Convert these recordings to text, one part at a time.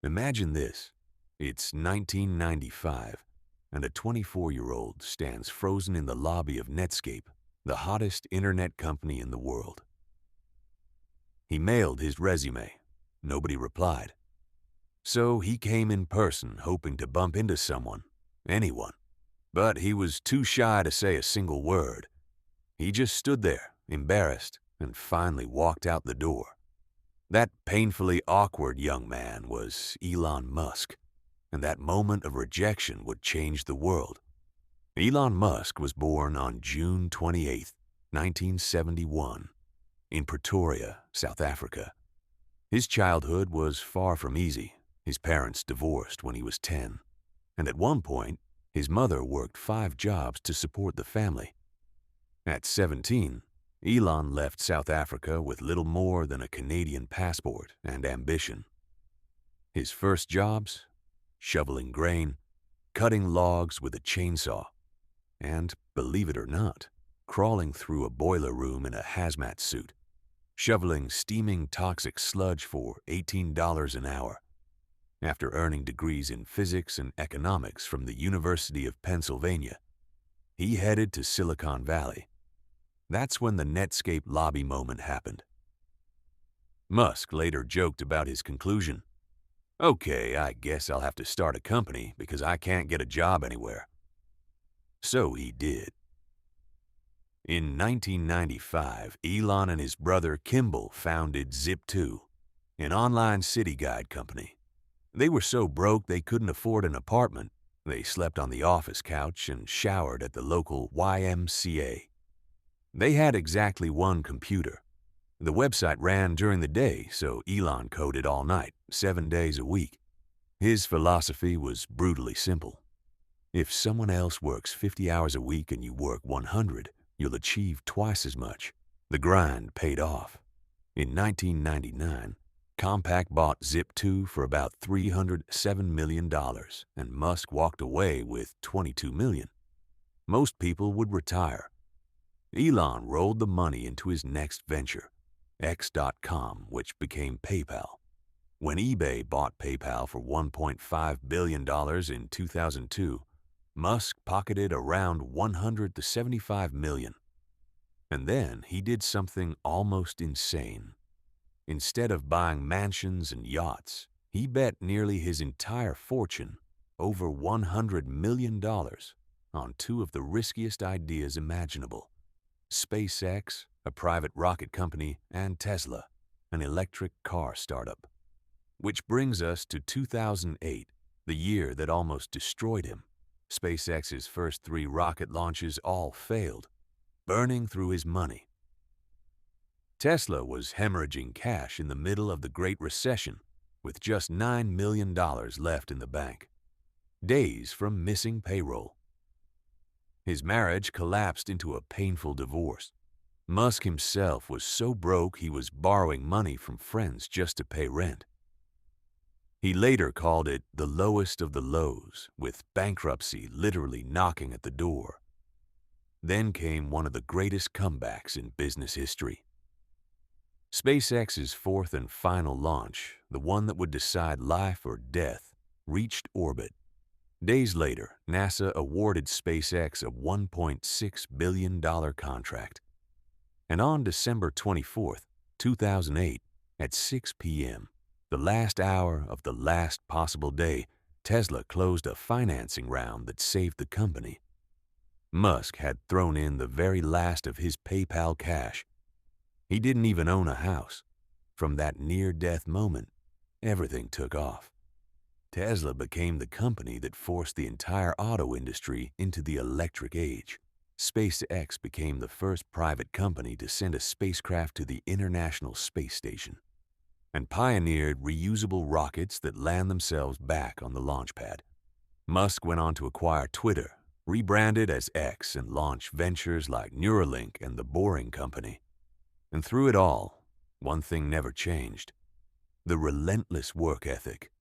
Imagine this. It's 1995, and a 24-year-old stands frozen in the lobby of Netscape, the hottest internet company in the world. He mailed his resume. Nobody replied. So he came in person, hoping to bump into someone, anyone. But he was too shy to say a single word. He just stood there, embarrassed, and finally walked out the door. That painfully awkward young man was Elon Musk, and that moment of rejection would change the world. Elon Musk was born on June 28, 1971, in Pretoria, South Africa. His childhood was far from easy. His parents divorced when he was 10, and at one point, his mother worked 5 jobs to support the family. At 17, Elon left South Africa with little more than a Canadian passport and ambition. His first jobs? Shoveling grain, cutting logs with a chainsaw, and, believe it or not, crawling through a boiler room in a hazmat suit, shoveling steaming toxic sludge for $18 an hour. After earning degrees in physics and economics from the University of Pennsylvania, he headed to Silicon Valley. That's when the Netscape lobby moment happened. Musk later joked about his conclusion. Okay, I guess I'll have to start a company because I can't get a job anywhere. So he did. In 1995, Elon and his brother Kimball founded Zip2, an online city guide company. They were so broke they couldn't afford an apartment. They slept on the office couch and showered at the local YMCA. They had exactly one computer. The website ran during the day, so Elon coded all night, 7 days a week. His philosophy was brutally simple. If someone else works 50 hours a week and you work 100, you'll achieve twice as much. The grind paid off. In 1999, Compaq bought Zip2 for about $307 million, and Musk walked away with $22 million. Most people would retire. Elon rolled the money into his next venture, X.com, which became PayPal. When eBay bought PayPal for $1.5 billion in 2002, Musk pocketed around $175 million. And then he did something almost insane. Instead of buying mansions and yachts, he bet nearly his entire fortune, over $100 million, on 2 of the riskiest ideas imaginable: SpaceX, a private rocket company, and Tesla, an electric car startup. Which brings us to 2008, the year that almost destroyed him. SpaceX's first 3 rocket launches all failed, burning through his money. Tesla was hemorrhaging cash in the middle of the Great Recession, with just $9 million left in the bank, days from missing payroll. His marriage collapsed into a painful divorce. Musk himself was so broke he was borrowing money from friends just to pay rent. He later called it the lowest of the lows, with bankruptcy literally knocking at the door. Then came one of the greatest comebacks in business history. SpaceX's 4th and final launch, the one that would decide life or death, reached orbit. Days later, NASA awarded SpaceX a $1.6 billion contract. And on December 24, 2008, at 6 p.m., the last hour of the last possible day, Tesla closed a financing round that saved the company. Musk had thrown in the very last of his PayPal cash. He didn't even own a house. From that near-death moment, everything took off. Tesla became the company that forced the entire auto industry into the electric age. SpaceX became the first private company to send a spacecraft to the International Space Station, and pioneered reusable rockets that land themselves back on the launch pad. Musk went on to acquire Twitter, rebranded as X, and launch ventures like Neuralink and the Boring Company. And through it all, one thing never changed: the relentless work ethic.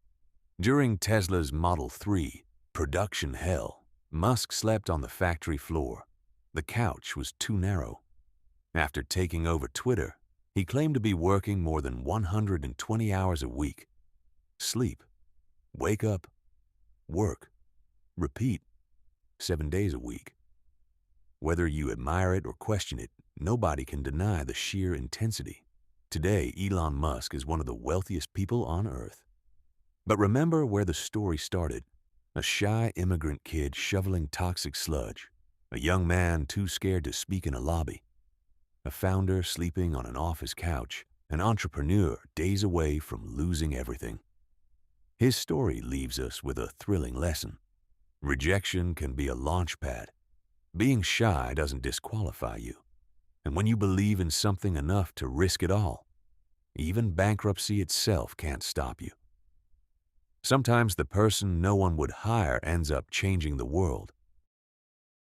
During Tesla's Model 3 production hell, Musk slept on the factory floor. The couch was too narrow. After taking over Twitter, he claimed to be working more than 120 hours a week. Sleep Wake up, work, repeat, 7 days a week. Whether you admire it or question it, nobody can deny the sheer intensity. Today, Elon Musk is one of the wealthiest people on Earth. But remember where the story started. A shy immigrant kid shoveling toxic sludge. A young man too scared to speak in a lobby. A founder sleeping on an office couch. An entrepreneur days away from losing everything. His story leaves us with a thrilling lesson. Rejection can be a launch pad. Being shy doesn't disqualify you. And when you believe in something enough to risk it all, even bankruptcy itself can't stop you. Sometimes the person no one would hire ends up changing the world.